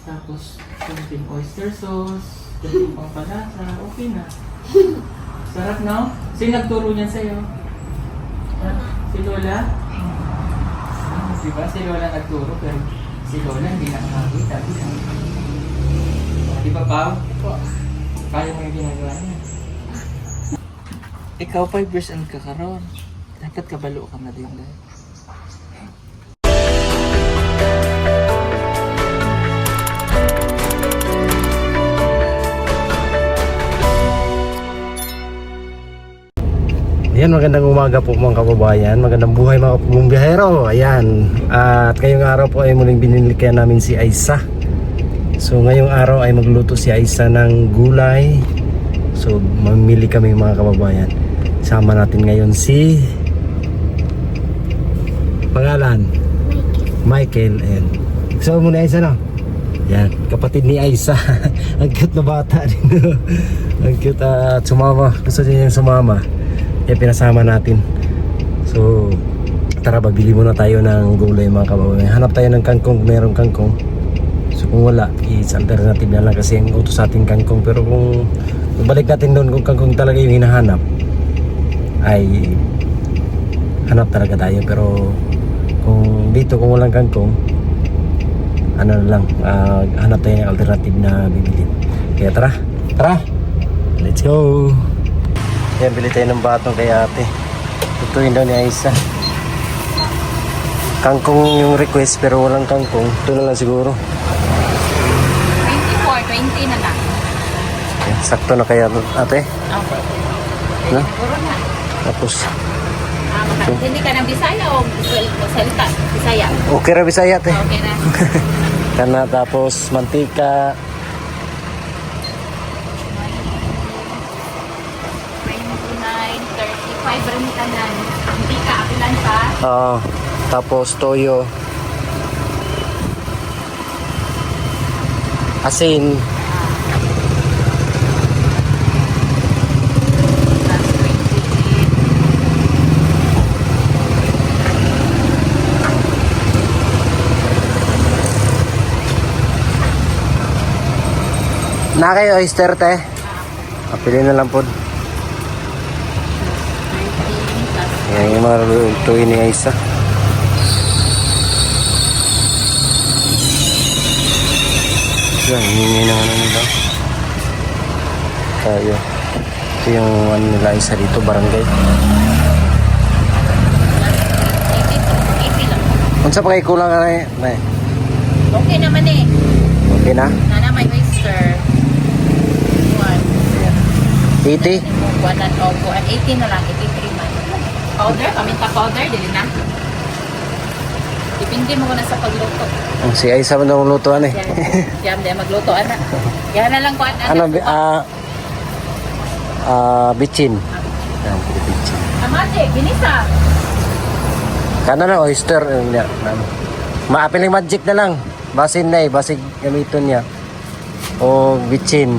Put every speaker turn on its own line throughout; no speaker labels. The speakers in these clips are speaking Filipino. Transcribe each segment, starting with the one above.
Tapos, kunting oyster sauce, kunting pampalasa, okay na. Sarap, no? Sino nagturo niyan sa'yo? Ha? Si Lola? Diba? Si Lola nagturo, pero si Lola hindi nakakita. Di ba, Pao? Kaya mo yung ginagawa niya. Ikaw 5 years old ka karon. Dapat kabalo ka na din dahil.
Ayan, magandang umaga po mga kababayan. Magandang buhay mga bumbiyahero. Ayan. At ngayong araw po ay muling binilikan namin si Aisa. So ngayong araw ay magluto si Aisa ng gulay. So mamili kami mga kababayan. Sama natin ngayon si pangalan Michael. And so muna Aisa, no? Yan, kapatid ni Aisa. Ang cute na bata din. Ang cute at sumama. Gusto niya yung sumama. Kaya pinasama natin. So tara, babili muna tayo ng gulay mga kababayan. Hanap tayo ng kangkong, merong kangkong. So kung wala, it's alternative na lang kasi ang utos sa ating kangkong. Pero kung balik natin doon, kung kangkong talaga yung hinahanap, ay hanap talaga tayo. Pero kung dito, kung walang kangkong, ano lang, hanap tayo ng alternative na bibili. Kaya tara, let's go. Yan, bili tayo ng batong kay ate. Tutuin daw ni Aisa. Kangkong yung request pero walang kangkong. Ito na lang siguro.
24, 20 na lang.
Yan, sakto na kaya ate.
Okay.
No?
Siguro na.
Tapos
Hindi ka ng Bisaya o salita? Bisaya.
okay ra Bisaya ate.
Okay na.
Kana tapos mantika.
35 rin kanan. Hindi ka apilan pa.
Tapos toyo. Asin. Na kayo oyster te? Pili na lang po. Yan yung mga lutuin ni Aisa. Yan, hingi na ano nila. Tayo. Ito yung ano nila Aisa dito, barangay.
80 lang.
Kung sa pagay kulang ka na eh.
Okay naman eh.
Okay na?
Nana may oyster.
80?
1 at 80 na lang. 83 man. Powder, paminta powder, dili na. Dipindi mo ko na sa pagluto.
Si Aisa mo na lutuan eh.
Yan, yan, magluto, ana. Yan na lang ko, ana.
Ano, bitchin. Yan, bitchin.
Amate, ginisa.
Kana na, oyster. Maapiling magic na lang. Basin na eh, basig gamiton niya. O bitchin.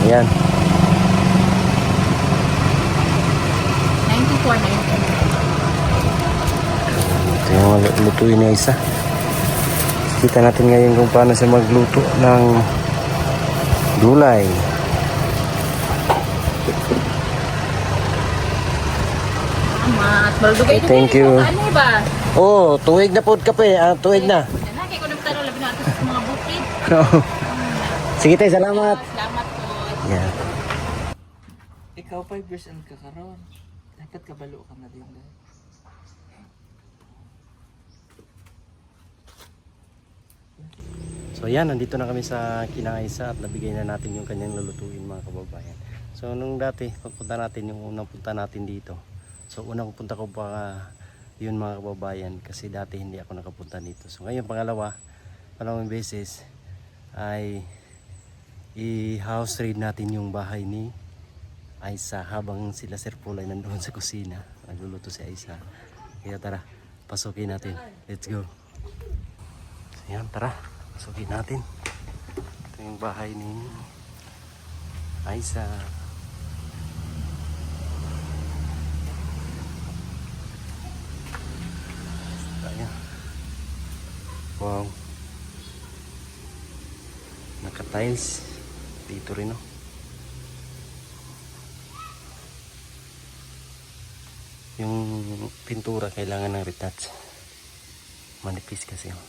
Ayan.
94, 90.
Ito yung lutuin niya Isa. Kita natin ngayon kung paano siya magluto ng gulay. Thank you.
Ano ba?
Oh, tuwig na po kape. Tuwig na.
Nanakay ko nagtaro, labi na ito sa mga bukid.
Sige tayo, salamat.
Salamat po.
Yeah.
Ikaw 5 years old ka karon. Dapat kabalo ka na din dahil.
So yan, nandito na kami sa Kina Aisa at nabigay na natin yung kanyang lulutuin mga kababayan. So nung dati, pagpunta natin, yung unang punta natin dito. So unang punta ko pa yun mga kababayan kasi dati hindi ako nakapunta dito. So ngayon pangalawang beses ay i-house raid natin yung bahay ni Aisa habang sila Sir Pulay nandoon sa kusina. Nagluluto si Aisa. Kaya tara, pasukin natin. Let's go. So yan, tara. Pasukin natin. Ito yung bahay ni Aisa. Wow. Naka-tiles. Dito rin, oh. Yung pintura kailangan ng retouch. Manipis kasi, oh.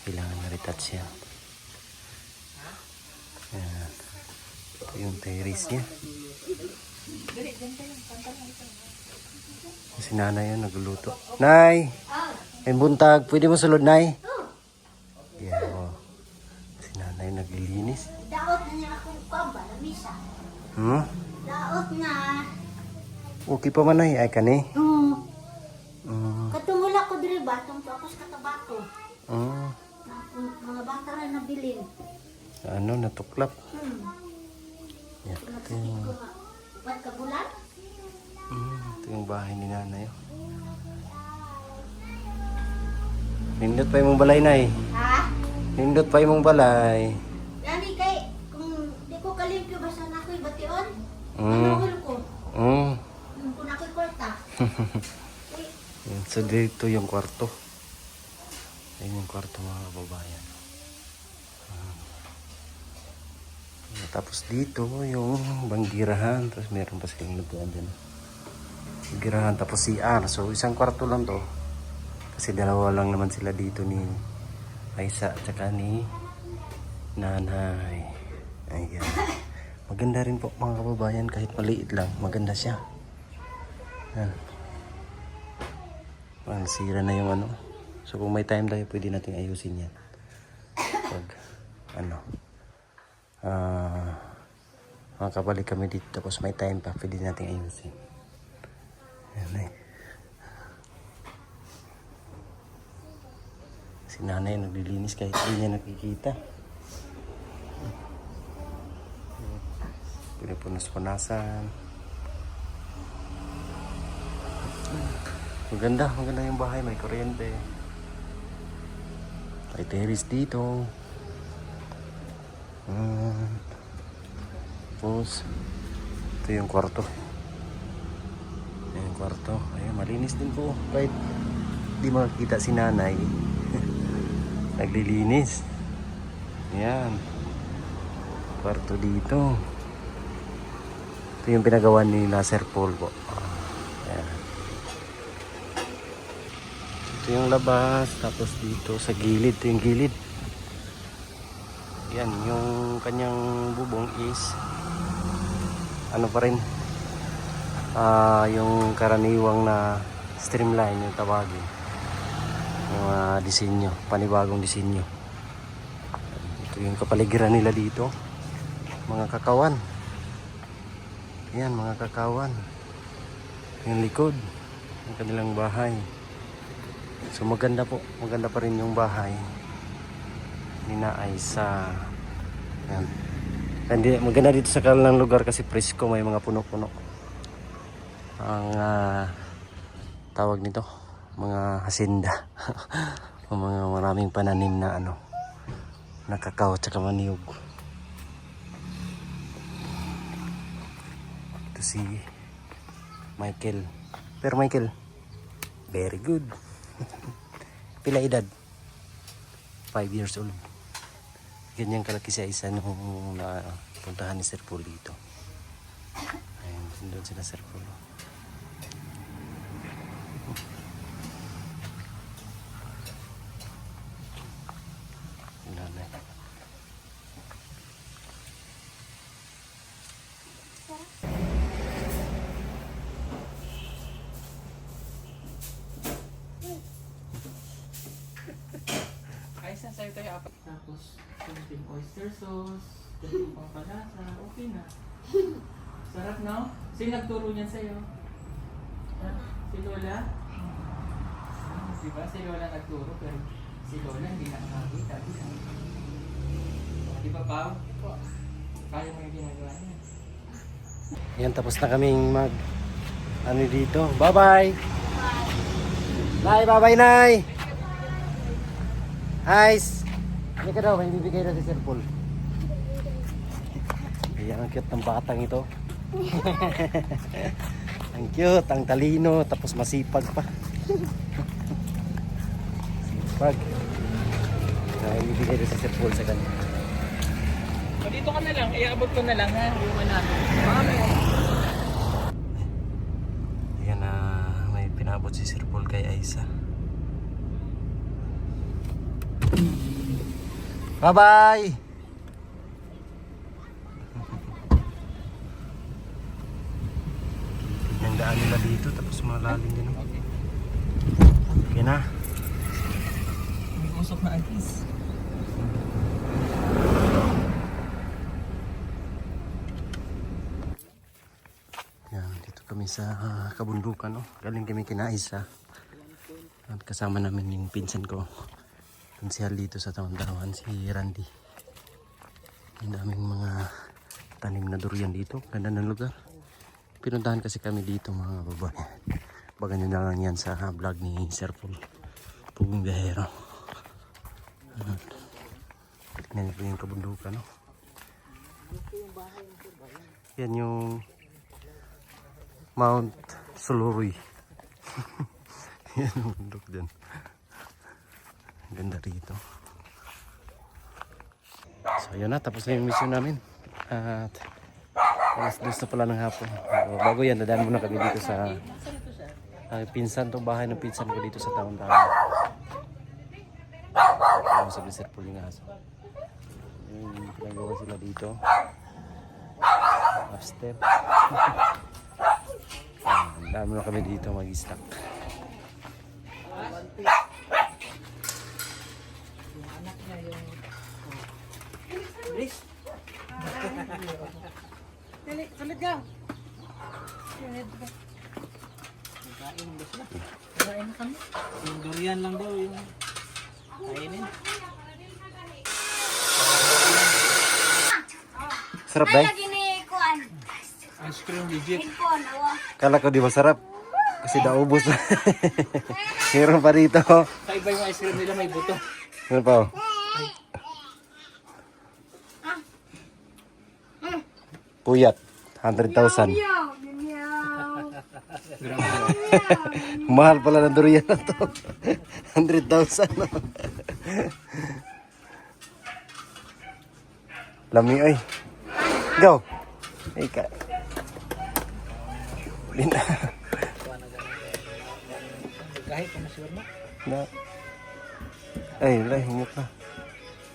Kailangan ng retouch yan. Ayan. Ito yung terrace niya. Si nanay yun, nagluluto. Nay! May buntag. Pwede mo sulod, nay? Yeah, oh. Si nanay naglilinis.
Daot na niya akong kwamba, lamisa. Daot na.
Okay pa man, nay. Ay, kani?
Katungula ko diri ba? Tungto ako sa katabato.
Mm.
Mga bata na nabilin.
Ano, natuklap. Yan. Ito
Sabi
yung,
ko nga, ba't ka bulan?
ito yung bahay ni nanay. Oh. Nindot pa yung balay, nay.
Ha?
Nindot pa yung balay.
Lani kay, kung di ko kalimpyo ba sana ako'y bation?
Mm.
Ano ko?
Mm.
Kung ako'y kwarta.
Yan. So dito yung kwarto. Ayun yung kwarto, mga kababayan. Tapos dito yung banggirahan. Tapos meron pa silang lutuan dyan. Banggirahan tapos CR. So isang kwarto lang to. Kasi dalawa lang naman sila dito ni Aisa at saka ni nanay. Ayan. Maganda rin po mga kababayan, kahit maliit lang. Maganda siya. Ayan. Ang sira na yung ano. So kung may time tayo, pwede natin ayusin yan. Pag ano. Makakabalik kami dito. Tapos may time pa, pwede natin ayusin. Ayan eh. Si nanay naglilinis kahit hindi niya nakikita. Pinupunas-punasan. Maganda yung bahay. May kuryente. May terrace dito. Tapos ito yung kwarto. Ayan yung kwarto. Ayan, malinis din po. Kahit di makikita si nanay. Naglilinis. Ayan. Kwarto dito. Ito yung pinagawa ni Sir Paul po. Ayan. Ito yung labas. Tapos dito sa gilid. Ito yung gilid. Yan. Yung kanyang bubong is ano pa rin. Yung karaniwang na streamline yung tawagin. Yung disenyo, panibagong disenyo. Ito yung kapaligiran nila dito. Mga kakawan. Yan, mga kakawan. Yung likod ng kanilang bahay. So maganda po. Maganda pa rin yung bahay ni Aisa. Yan. Hindi, maganda dito sa kanilang lugar kasi presko. May mga puno-puno. Ang tawag nito, mga hasinda. O mga maraming pananim na ano, na kakao at saka maniyog. Ito si Michael. Pero Michael, very good. Pila edad? 5 years old. Ganyan kalaki siya isa nung puntahan ni Sir Paul dito. Ayun, doon sila Sir Paul. Nanay.
Ay, sa'yo tayo apat. Tapos, kunting oyster sauce, kunting pampalasa, okay na. Sarap, no? Sino nagturo niyan sa'yo? Si Lola? Diba? Si Lola nagturo, pero si Lola hindi nakakakita. Di ba, Pao? Kaya mo yung ginagawa niya.
Yan, tapos na kaming mag ano dito. Bye-bye! Nay, bye-bye, Nay! Ice! Hindi ka daw, may bibigay na si Sir Paul. Ayan, ang cute ng batang ito. Ang cute, ang talino, tapos masipag pa. Sipag. Na ibigay rin si Sir Paul sa kanya.
O, dito ka na lang, iabot ko na lang ha, yung namin. Mamaya.
Ayan na may pinabot si Sir Paul kay Aiza. Bye-bye! Yung daan nila dito tapos malalim din.
Okay.
Ayan na.
May usok na agis.
Yan, dito kami sa kabundukan, no? Galing kami kina Aiza. At kasama namin yung pinsan ko. Pinsihal dito sa Taon-Tarawan, si Randy. Ang daming mga tanim na durian dito. Ganda ng lugar. Pinuntahan kasi kami dito mga babae. Baga nyo na lang yan sa vlog ni Sir Paul. Pugong Biyahero. Tignan nyo po yung kabundukan, no? Yan yung Mount Suluroy. Yan ang bundok dyan. Ganda rito. So yun na, tapos na yung mission namin. At alas 2 na pala ng hapon. So, bago yan, dadaan muna kami dito sa pinsan, to bahay ng pinsan ko dito sa Taon-Tarawan. Ano sabi Sir Paul yung aso. Yung pinagawa sila dito. Upstep. Ang dami na kami dito mag-stock.
Kain na kami. Yung durian lang daw yung kainin.
Sarap day?
Lagi ni Kuan.
Ice cream legit.
Hipon, awa.
Kala ko di masarap. Kasi naubos na. Meron pa dito.
Kaiba yung ice cream nila, may buto.
Meron pa oh. Puyat. 100,000.
Meow, meow.
Mahal pala ng durian na to. 100,000. Lami ay. Go. Ika. Lina.
Kahit kung masure mo.
Na. Ay, wala, humok na.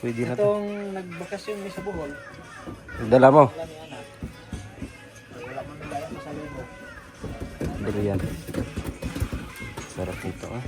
Pwede na to.
Itong nagbakasyon may sa Bohol.
Dala mo.
Wala ni anak. Wala man nagdala mo sa lubo.
Durian. Sarap nito ah.